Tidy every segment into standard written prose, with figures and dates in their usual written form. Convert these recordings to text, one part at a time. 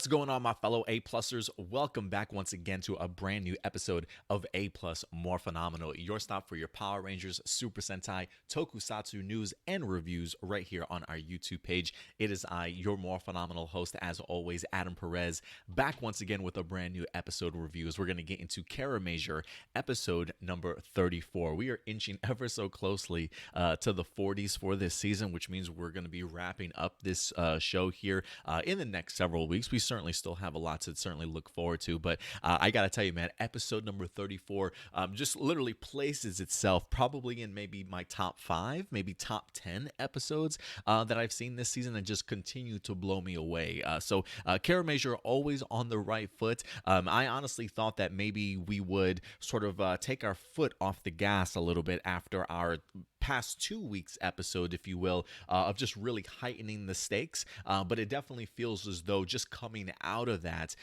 going on, my fellow A-Plusers? Welcome back once again to a brand new episode of A-Plus Morphinominal, your stop for your Power Rangers, Super Sentai, Tokusatsu news and reviews right here on our YouTube page. It is I, your Morphinominal host, as always, Adam Perez, back once again with a brand new episode reviews. We're going to get into Kiramager, episode number 34. We are inching ever so closely to the 40s for this season, which means we're going to be wrapping up this show here in the next several weeks. We certainly still have a lot to certainly look forward to, but I gotta tell you, man, episode number 34 just literally places itself probably in maybe my top 5, maybe top 10 episodes that I've seen this season, and just continue to blow me away. So Kiramager always on the right foot. I honestly thought that maybe we would sort of take our foot off the gas a little bit after our past 2 weeks episode, if you will, of just really heightening the stakes, but it definitely feels as though just coming out of that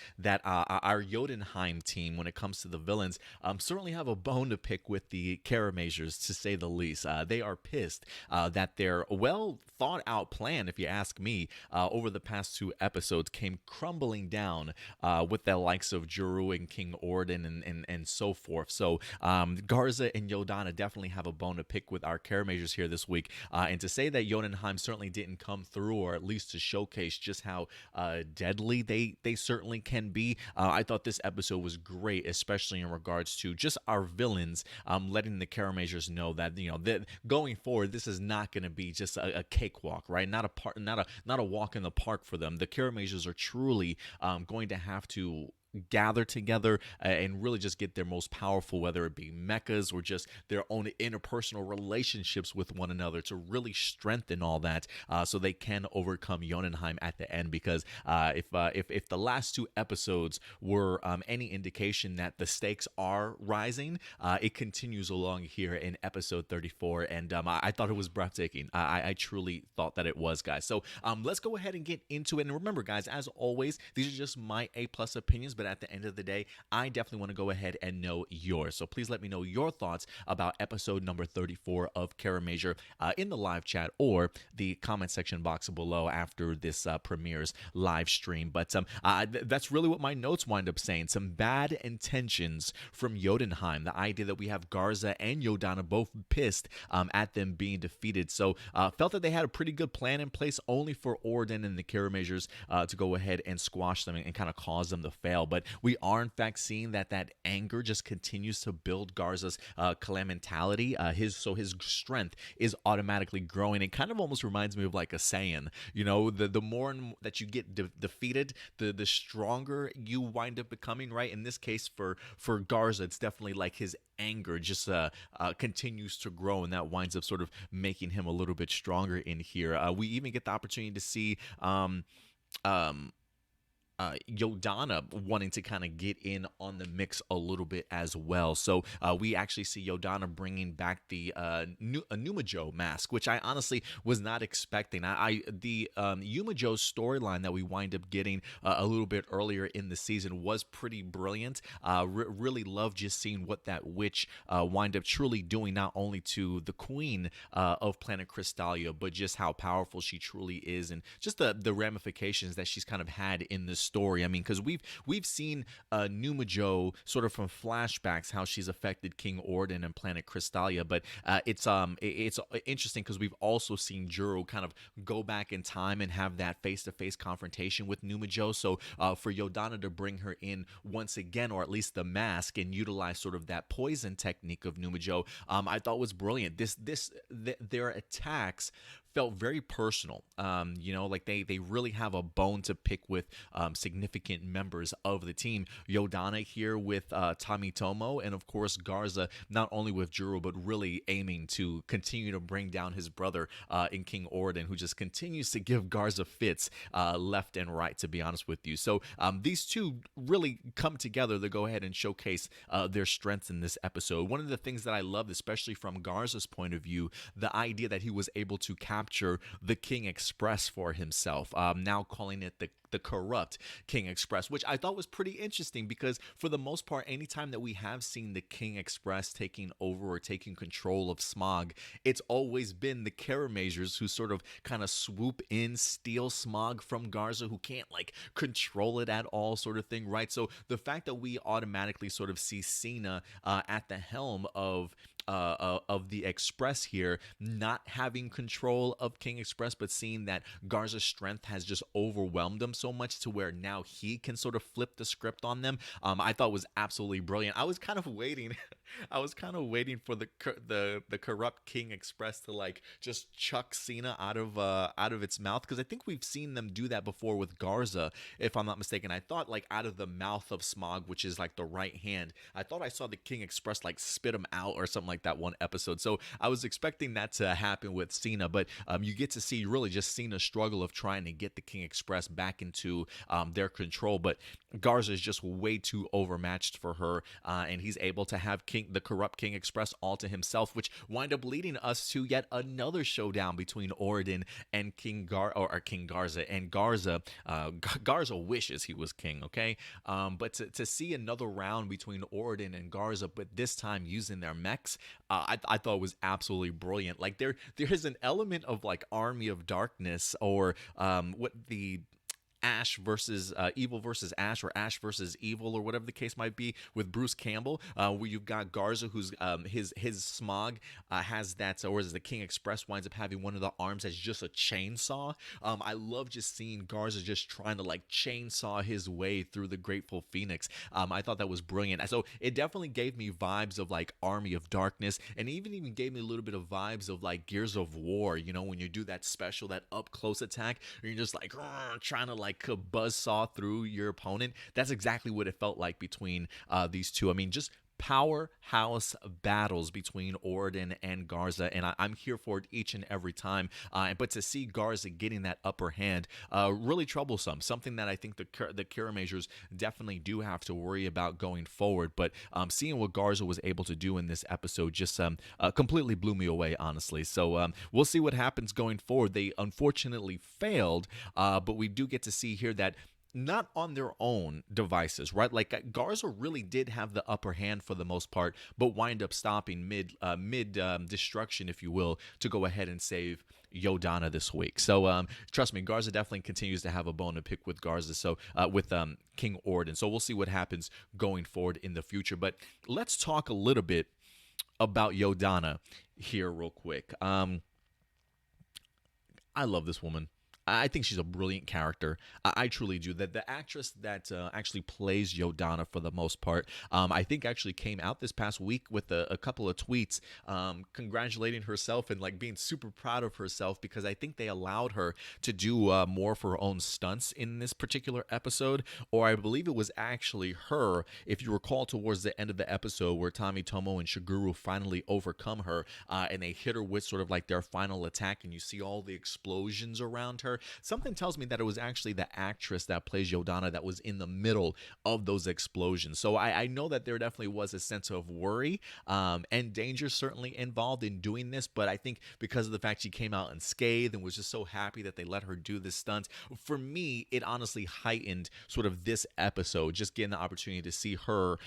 our Yodonheim team, when it comes to the villains, certainly have a bone to pick with the Kiramagers, to say the least. They are pissed that their well thought out plan, if you ask me, over the past 2 episodes came crumbling down with the likes of Juru and King Yodon and so forth. So Garza and Yodonna definitely have a bone to pick with our Kiramagers here this week, and to say that Yodonheim certainly didn't come through, or at least to showcase just how deadly they certainly can be. I thought this episode was great, especially in regards to just our villains, letting the Kiramagers know that, you know, that going forward, this is not going to be just a cakewalk, right? Not a walk in the park for them. The Kiramagers are truly going to have to gather together and really just get their most powerful, whether it be mechas or just their own interpersonal relationships with one another, to really strengthen all that, so they can overcome Yodonheim at the end. Because if the last 2 episodes were any indication that the stakes are rising, it continues along here in episode 34, and I thought it was breathtaking. I truly thought that it was, guys. So let's go ahead and get into it. And remember, guys, as always, these are just my A+ opinions, but at the end of the day, I definitely want to go ahead and know yours. So please let me know your thoughts about episode number 34 of Kiramager in the live chat or the comment section box below after this premieres live stream. But that's really what my notes wind up saying. Some bad intentions from Yodonheim. The idea that we have Garza and Yodonna both pissed at them being defeated. So felt that they had a pretty good plan in place, only for Yodon and the Kiramagers to go ahead and squash them and kind of cause them to fail. But we are in fact seeing that anger just continues to build Garza's mentality. His strength is automatically growing. It kind of almost reminds me of like a Saiyan. You know, the more that you get defeated, the stronger you wind up becoming, right? In this case, for Garza, it's definitely like his anger just continues to grow, and that winds up sort of making him a little bit stronger in here. We even get the opportunity to see Yodonna wanting to kind of get in on the mix a little bit as well. So we actually see Yodonna bringing back the Numajo mask, which I honestly was not expecting. The Yumajo storyline that we wind up getting a little bit earlier in the season was pretty brilliant. Really loved just seeing what that witch wind up truly doing, not only to the queen of Planet Crystallia, but just how powerful she truly is, and just the ramifications that she's kind of had in this story. I mean, because we've seen Numajo sort of from flashbacks how she's affected King Yodon and Planet Crystallia, but it's interesting because we've also seen Juru kind of go back in time and have that face-to-face confrontation with Numajo. So for Yodonna to bring her in once again, or at least the mask, and utilize sort of that poison technique of Numajo, I thought was brilliant. Their attacks felt very personal. You know, like they really have a bone to pick with significant members of the team. Yodonna here with Tametomo, and of course Garza, not only with Juru, but really aiming to continue to bring down his brother in King Yodon, who just continues to give Garza fits left and right, to be honest with you. So these two really come together to go ahead and showcase their strengths in this episode. One of the things that I loved, especially from Garza's point of view, the idea that he was able to capture the King Express for himself, now calling it the the corrupt King Express, which I thought was pretty interesting because for the most part, anytime that we have seen the King Express taking over or taking control of Smog, it's always been the Kiramagers who sort of kind of swoop in, steal Smog from Garza, who can't like control it at all, sort of thing, right? So the fact that we automatically sort of see Cena at the helm of the Express here, not having control of King Express, but seeing that Garza's strength has just overwhelmed him so much to where now he can sort of flip the script on them. I thought was absolutely brilliant. I was kind of waiting, I was kind of waiting for the corrupt King Express to like just chuck Cena out of its mouth, because I think we've seen them do that before with Garza, if I'm not mistaken. I thought like out of the mouth of Smog, which is like the right hand, I thought I saw the King Express like spit him out or something like that one episode. So I was expecting that to happen with Cena, but you get to see really just Cena's struggle of trying to get the King Express back into their control. But Garza is just way too overmatched for her, and he's able to have the corrupt King Express all to himself, which wind up leading us to yet another showdown between Oridan and King Garza. And Garza wishes he was king, okay? But to see another round between Oridan and Garza, but this time using their mechs, I thought it was absolutely brilliant. Like there is an element of like Army of Darkness, or what the Ash versus Evil versus Ash, or Ash versus Evil, or whatever the case might be, with Bruce Campbell, where you've got Garza, who's his Smog has that, or as the King Express winds up having one of the arms as just a chainsaw. I love just seeing Garza just trying to like chainsaw his way through the Grateful Phoenix. I thought that was brilliant. So it definitely gave me vibes of like Army of Darkness, and even gave me a little bit of vibes of like Gears of War, you know, when you do that special, that up close attack, and you're just like trying to like buzzsaw through your opponent. That's exactly what it felt like between these two. I mean, just powerhouse battles between Oridan and Garza, and I'm here for it each and every time. But to see Garza getting that upper hand, really troublesome. Something that I think the Kiramagers definitely do have to worry about going forward. But seeing what Garza was able to do in this episode just completely blew me away, honestly. So we'll see what happens going forward. They unfortunately failed, but we do get to see here that not on their own devices, right? Like Garza really did have the upper hand for the most part, but wind up stopping mid destruction, if you will, to go ahead and save Yodonna this week. So trust me, Garza definitely continues to have a bone to pick with Garza. So with King Oridan. So we'll see what happens going forward in the future. But let's talk a little bit about Yodonna here real quick. I love this woman. I think she's a brilliant character. I truly do. That the actress that actually plays Yodonna for the most part, I think actually came out this past week with a couple of tweets congratulating herself and like being super proud of herself, because I think they allowed her to do more for her own stunts in this particular episode. Or I believe it was actually her, if you recall, towards the end of the episode where Tametomo and Shiguru finally overcome her and they hit her with sort of like their final attack, and you see all the explosions around her. Something tells me that it was actually the actress that plays Yodonna that was in the middle of those explosions. So I know that there definitely was a sense of worry and danger certainly involved in doing this, but I think because of the fact she came out unscathed and was just so happy that they let her do this stunt, for me, it honestly heightened sort of this episode, just getting the opportunity to see her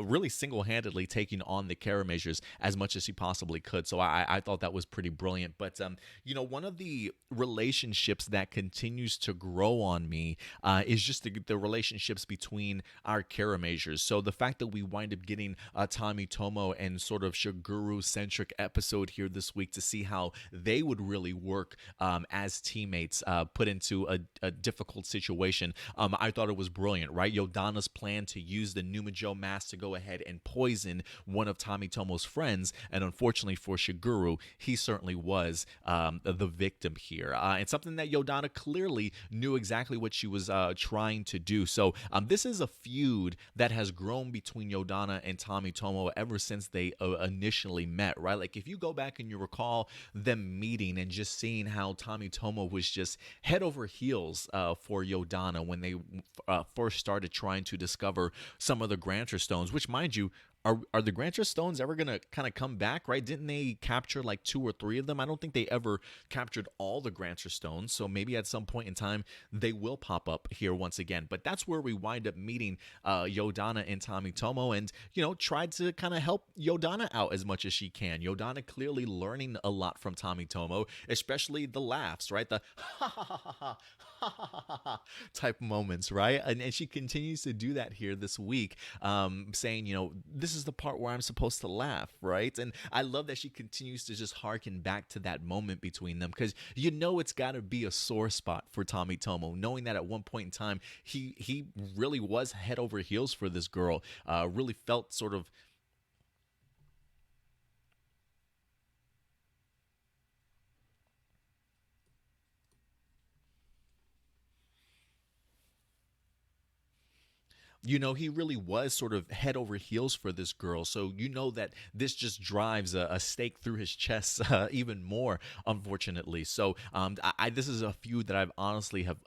really single-handedly taking on the Kiramagers as much as she possibly could. So I thought that was pretty brilliant. But, you know, one of the relationships that continues to grow on me is just the relationships between our Kiramagers. So the fact that we wind up getting Tametomo and sort of Shiguru-centric episode here this week to see how they would really work as teammates put into a difficult situation, I thought it was brilliant, right? Yodonna's plan to use the Numajo mask to go ahead and poison one of Tametomo's friends, and unfortunately for Shiguru, he certainly was the victim here. And something that Yodonna clearly knew exactly what she was trying to do. So this is a feud that has grown between Yodonna and Tametomo ever since they initially met, right? Like if you go back and you recall them meeting and just seeing how Tametomo was just head over heels for Yodonna when they first started trying to discover some of the Grantor stones, which, mind you, are the Grandeur Stones ever gonna kind of come back? Right? Didn't they capture like two or three of them? I don't think they ever captured all the Grandeur Stones. So maybe at some point in time they will pop up here once again. But that's where we wind up meeting Yodonna and Tametomo, and tried to kind of help Yodonna out as much as she can. Yodonna clearly learning a lot from Tametomo, especially the laughs, right? The ha ha ha ha type moments, right? And she continues to do that here this week, saying, this is the part where I'm supposed to laugh, right? And I love that she continues to just harken back to that moment between them, because it's got to be a sore spot for Tametomo, knowing that at one point in time he really was head over heels for this girl, really felt sort of he really was sort of head over heels for this girl. So that this just drives a stake through his chest even more, unfortunately. So this is a feud that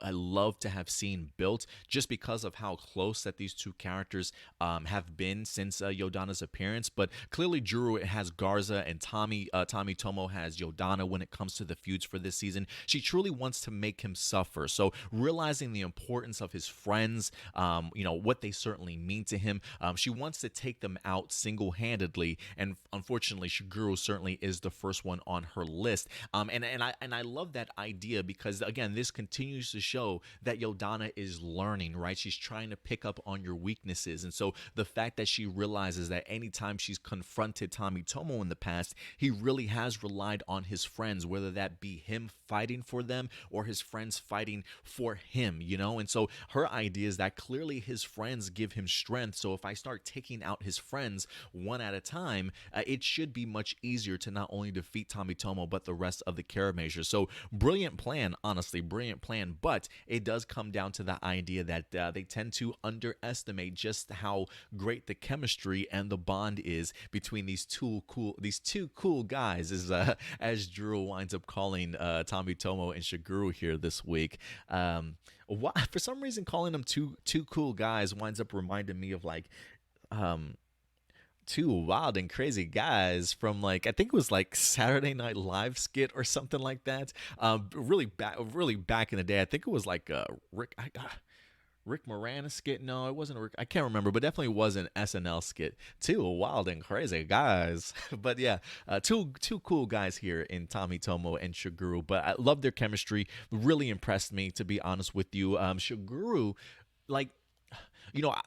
I love to have seen built, just because of how close that these two characters have been since Yodonna's appearance. But clearly, Juru has Garza, and Tametomo has Yodonna when it comes to the feuds for this season. She truly wants to make him suffer. So realizing the importance of his friends, what they certainly mean to him. She wants to take them out single-handedly, and unfortunately, Shiguru certainly is the first one on her list. And I love that idea, because again, this continues to show that Yodonna is learning, right? She's trying to pick up on your weaknesses, and so the fact that she realizes that anytime she's confronted Tametomo in the past, he really has relied on his friends, whether that be him fighting for them or his friends fighting for him, and so her idea is that clearly his friends give him strength. So if I start taking out his friends one at a time, it should be much easier to not only defeat Tametomo, but the rest of the Kiramager. So brilliant plan, honestly, brilliant plan. But it does come down to the idea that they tend to underestimate just how great the chemistry and the bond is between these two cool guys, as Juru winds up calling Tametomo and Shiguru here this week. For some reason, calling them two cool guys winds up reminding me of two wild and crazy guys from, I think it was like Saturday Night Live skit or something like that. Really back in the day. I think it was like Rick Moranis skit. No, it wasn't Rick. I can't remember, but definitely was an SNL skit. Two wild and crazy guys. But yeah, two cool guys here in Tametomo and Shiguru. But I love their chemistry. Really impressed me, to be honest with you. Shiguru, like,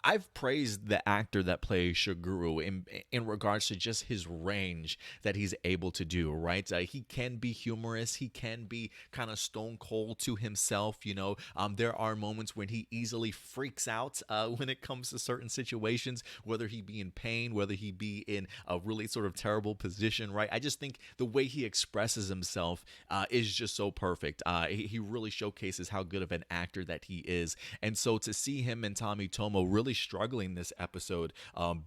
I've praised the actor that plays Shiguru in regards to just his range that he's able to do, right? He can be humorous. He can be kind of stone cold to himself, There are moments when he easily freaks out when it comes to certain situations, whether he be in pain, whether he be in a really sort of terrible position, right? I just think the way he expresses himself is just so perfect. He really showcases how good of an actor that he is. And so to see him and Tametomo really struggling this episode,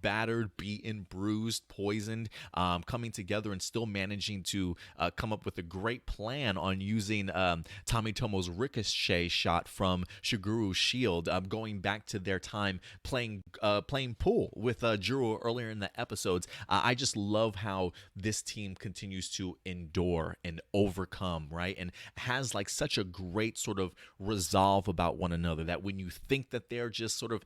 battered, beaten, bruised, poisoned, coming together and still managing to come up with a great plan on using Tametomo's ricochet shot from Shiguru's shield, going back to their time playing pool with Juru earlier in the episodes. I just love how this team continues to endure and overcome, right? And has such a great sort of resolve about one another, that when you think that they're just sort of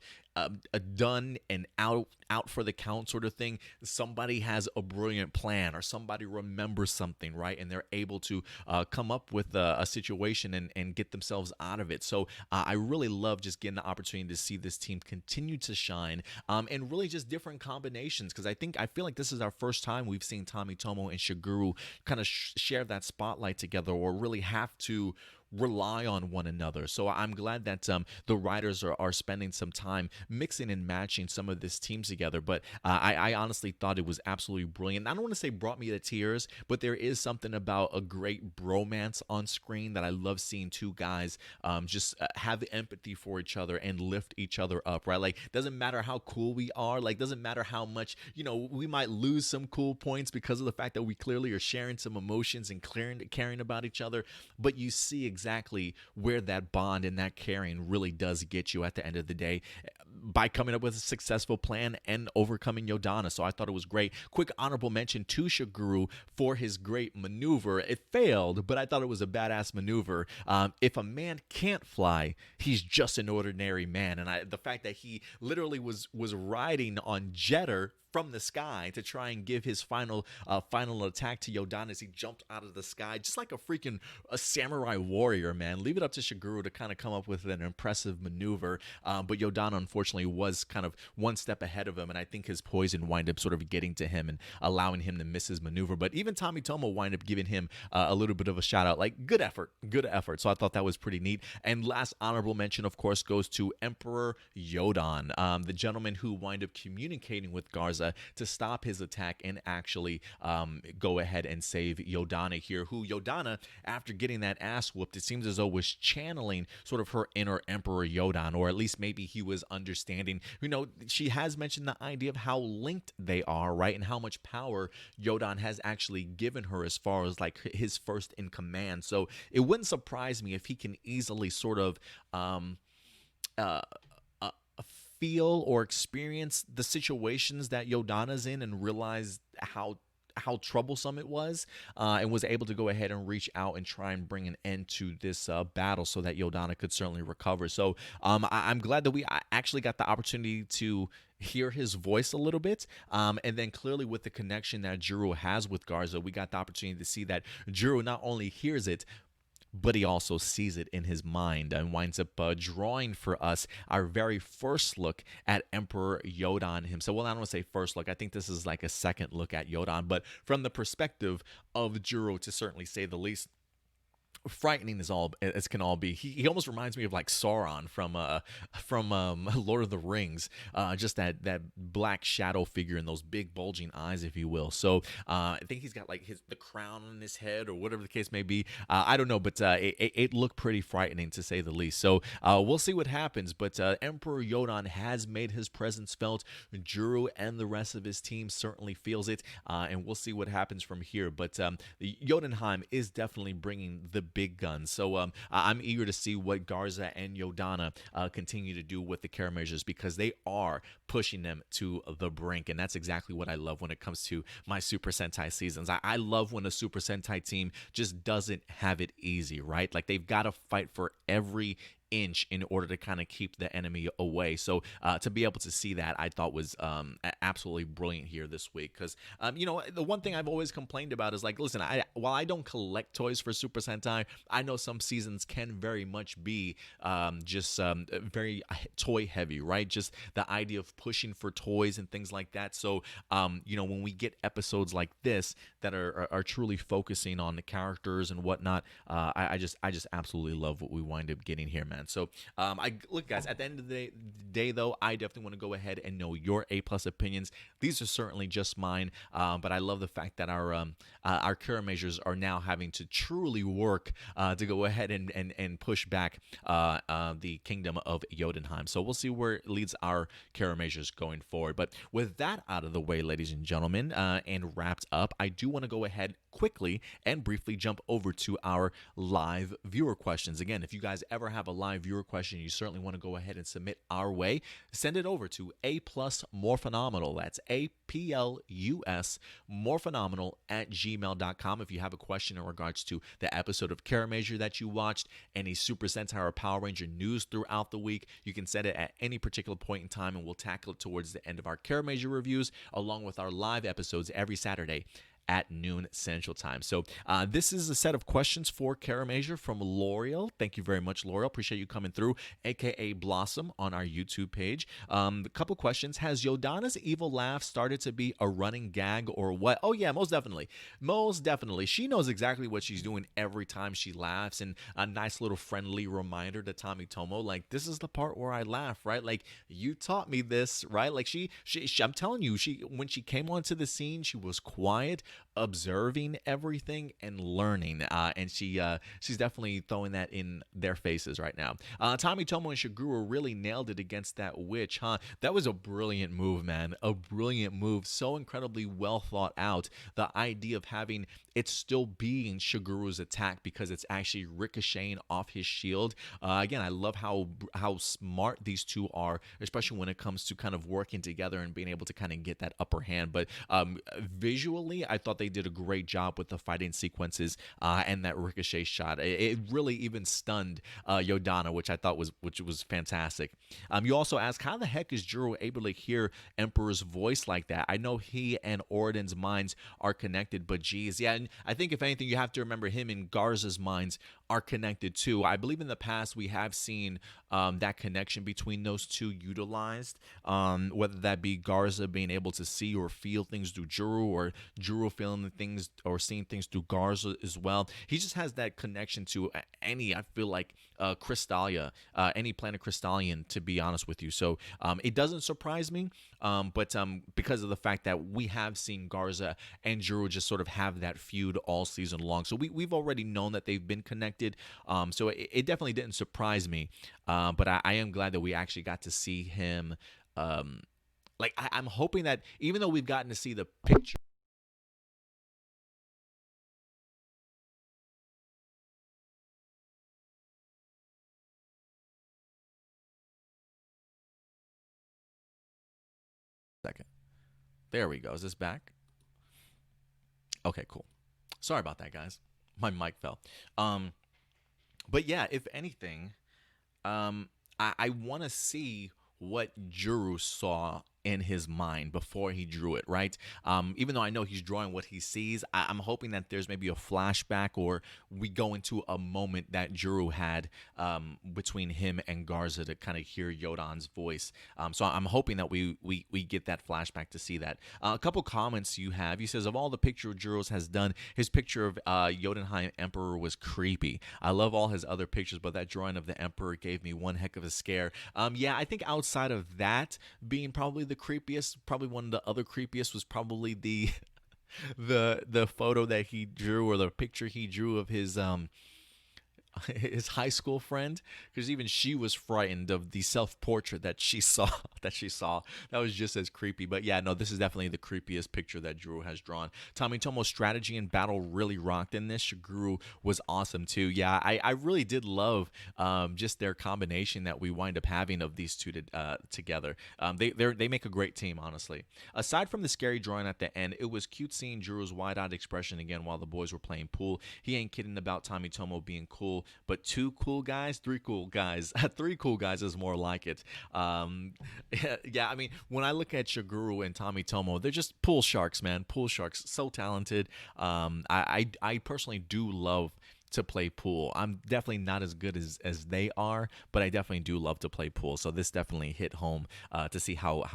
a done and out for the count sort of thing, somebody has a brilliant plan, or somebody remembers something, right? And they're able to come up with a situation and get themselves out of it. So I really love just getting the opportunity to see this team continue to shine, and really just different combinations, because I feel like this is our first time we've seen Tametomo and Shiguru kind of share that spotlight together, or really have to rely on one another. So I'm glad that the writers are spending some time mixing and matching some of this team together. But I honestly thought it was absolutely brilliant. I don't want to say brought me to tears, but there is something about a great bromance on screen that I love seeing two guys just have empathy for each other and lift each other up, right? Like, doesn't matter how cool we are, doesn't matter how much, we might lose some cool points because of the fact that we clearly are sharing some emotions and caring about each other, but you see exactly where that bond and that caring really does get you at the end of the day. by coming up with a successful plan and overcoming Yodonna. So I thought it was great. Quick honorable mention to Shiguru for his great maneuver. It failed, but I thought it was a badass maneuver. If a man can't fly, he's just an ordinary man. And the fact that he literally was riding on Jetter from the sky to try and give his final attack to Yodon as he jumped out of the sky, just like a samurai warrior, man. Leave it up to Shiguru to kind of come up with an impressive maneuver, but Yodon unfortunately was kind of one step ahead of him, and I think his poison wind up sort of getting to him and allowing him to miss his maneuver. But even Tametomo wind up giving him a little bit of a shout out, like good effort. So I thought that was pretty neat. And last honorable mention, of course, goes to Emperor Yodon, the gentleman who wind up communicating with Garza to stop his attack and actually go ahead and save Yodonna here, who Yodonna, after getting that ass whooped, it seems as though was channeling sort of her inner Emperor Yodon, or at least maybe he was understanding. She has mentioned the idea of how linked they are, right, and how much power Yodon has actually given her as far as like his first in command. So it wouldn't surprise me if he can easily sort of feel or experience the situations that Yodonna's in and realize how troublesome it was, and was able to go ahead and reach out and try and bring an end to this battle so that Yodonna could certainly recover. So I'm glad that we actually got the opportunity to hear his voice a little bit, and then clearly with the connection that Juru has with Garza, we got the opportunity to see that Juru not only hears it, but he also sees it in his mind and winds up drawing for us our very first look at Emperor Yodon himself. Well, I don't want to say first look. I think this is like a second look at Yodon, but from the perspective of Juru, to certainly say the least. Frightening as can all be. He almost reminds me of like Sauron from Lord of the Rings, just that black shadow figure and those big bulging eyes, if you will. So I think he's got like the crown on his head or whatever the case may be. I don't know, but it looked pretty frightening to say the least. So we'll see what happens. But Emperor Yodon has made his presence felt. Juru and the rest of his team certainly feels it, and we'll see what happens from here. But the Yodonheim is definitely bringing the big guns. So I'm eager to see what Garza and Yodonna continue to do with the Kiramagers, because they are pushing them to the brink, and that's exactly what I love when it comes to my Super Sentai seasons. I love when a Super Sentai team just doesn't have it easy, right? Like they've got to fight for every inch in order to kind of keep the enemy away. So to be able to see that, I thought was absolutely brilliant here this week, because the one thing I've always complained about is like, listen, while I don't collect toys for Super Sentai, I know some seasons can very much be just very toy heavy, right? Just the idea of pushing for toys and things like that. So when we get episodes like this that are truly focusing on the characters and whatnot, I just absolutely love what we wind up getting here, man. So look, guys, at the end of the day, though, I definitely want to go ahead and know your A+ opinions. These are certainly just mine, but I love the fact that our Kiramagers are now having to truly work to go ahead and push back the kingdom of Yodonheim. So we'll see where it leads our Kiramagers going forward. But with that out of the way, ladies and gentlemen, and wrapped up, I do want to go ahead quickly and briefly jump over to our live viewer questions. Again, if you guys ever have a live viewer question you certainly want to go ahead and submit our way, send it over to APlus Morphinominal. That's APlus Morphinominal at gmail.com. If you have a question in regards to the episode of Kiramager that you watched, any Super Sentai or Power Ranger news throughout the week, you can send it at any particular point in time, and we'll tackle it towards the end of our Kiramager reviews, along with our live episodes every Saturday at noon Central Time. So this is a set of questions for Kiramager from L'Oreal. Thank you very much, L'Oreal. Appreciate you coming through, aka Blossom, on our YouTube page. A couple questions. Has Yodonna's evil laugh started to be a running gag or what? Oh yeah, most definitely. Most definitely. She knows exactly what she's doing every time she laughs, and a nice little friendly reminder to Tametomo, like, this is the part where I laugh, right? Like, you taught me this, right? Like, she I'm telling you, when she came onto the scene, she was quiet, observing everything and learning, and she's definitely throwing that in their faces right now. Tametomo and Shiguru really nailed it against that witch, huh? That was a brilliant move, man. A brilliant move, so incredibly well thought out. The idea of having it still being Shiguru's attack because it's actually ricocheting off his shield. Again, I love how smart these two are, especially when it comes to kind of working together and being able to kind of get that upper hand. But visually, I thought they did a great job with the fighting sequences and that ricochet shot. It really even stunned Yodonna, which was fantastic. You also ask, how the heck is Juru able to hear Emperor's voice like that? I know he and Oriden's minds are connected, but geez, yeah. And I think if anything, you have to remember him and Garza's minds are connected too. I believe in the past we have seen that connection between those two utilized, whether that be Garza being able to see or feel things through Juru, or Juru feeling things or seeing things through Garza as well. He just has that connection to any, I feel like, Crystalia, any planet Crystallian, to be honest with you. So it doesn't surprise me, but because of the fact that we have seen Garza and Juru just sort of have that feud all season long. So we've already known that they've been connected. So it definitely didn't surprise me. But I am glad that we actually got to see him. I'm hoping that even though we've gotten to see the picture. Second. There we go. Is this back? Okay, cool. Sorry about that, guys. My mic fell. But yeah, if anything, I want to see what Juru saw in his mind before he drew it, right? Even though I know he's drawing what he sees, I'm hoping that there's maybe a flashback, or we go into a moment that Juru had between him and Garza to kind of hear Yodon's voice. So I'm hoping that we get that flashback to see that. A couple comments you have. He says, of all the picture Juru's has done, his picture of Yodonheim Emperor was creepy. I love all his other pictures, but that drawing of the Emperor gave me one heck of a scare. Yeah, I think outside of that being probably the creepiest, probably one of the other creepiest was probably the the photo that he drew, or the picture he drew of his high school friend, because even she was frightened of the self-portrait that she saw. That was just as creepy. But yeah, no, this is definitely the creepiest picture that Juru has drawn. Tametomo's strategy and battle really rocked in this. Shiguru was awesome too. Yeah, I really did love just their combination that we wind up having of these two together. They make a great team, honestly. Aside from the scary drawing at the end, it was cute seeing Juru's wide-eyed expression again while the boys were playing pool. He ain't kidding about Tametomo being cool, but two cool guys, three cool guys. Three cool guys is more like it. Yeah, I mean, when I look at Shiguru and Tametomo, they're just pool sharks, man. Pool sharks, so talented. I personally do love to play pool. I'm definitely not as good as they are, but I definitely do love to play pool. So this definitely hit home to see how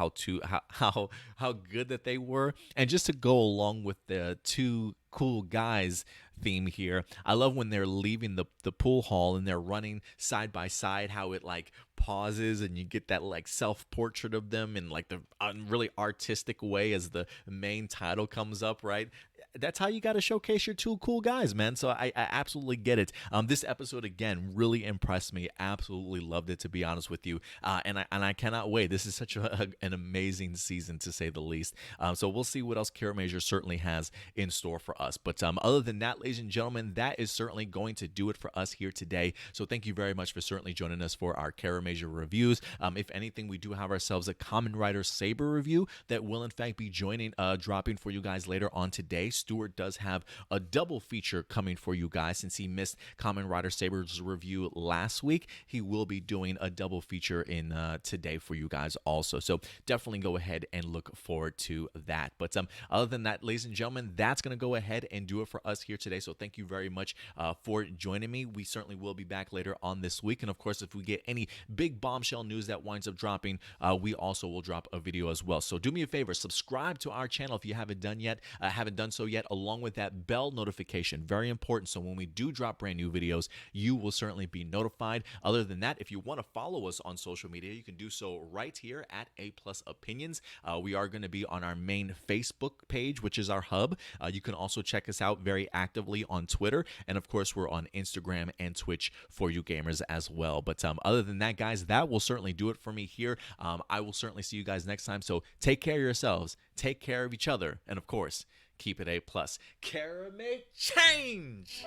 good that they were, and just to go along with the two cool guys theme here. I love when they're leaving the pool hall and they're running side by side, how it like pauses and you get that like self-portrait of them in like the really artistic way as the main title comes up, right? That's how you got to showcase your two cool guys, man. So I absolutely get it. This episode again really impressed me. Absolutely loved it, to be honest with you. And I cannot wait. This is such an amazing season, to say the least. So we'll see what else Kiramager certainly has in store for us. But other than that, ladies and gentlemen, that is certainly going to do it for us here today. So thank you very much for certainly joining us for our Kiramager reviews. If anything, we do have ourselves a Kamen Rider Saber review that will in fact be dropping for you guys later on today. Stuart does have a double feature coming for you guys. Since he missed Kamen Rider Saber's review last week, he will be doing a double feature in today for you guys also. So definitely go ahead and look forward to that. But other than that, ladies and gentlemen, that's going to go ahead and do it for us here today. So thank you very much for joining me. We certainly will be back later on this week. And of course, if we get any big bombshell news that winds up dropping, we also will drop a video as well. So do me a favor, subscribe to our channel if you haven't done so yet. yet, along with that bell notification. Very important. So when we do drop brand new videos, you will certainly be notified. Other than that, if you want to follow us on social media, you can do so right here at APlus Opinions. We are going to be on our main Facebook page, which is our hub. You can also check us out very actively on Twitter. And of course, we're on Instagram and Twitch for you gamers as well. But other than that, guys, that will certainly do it for me here. I will certainly see you guys next time. So take care of yourselves, take care of each other, and of course, keep it A+. Caramel change!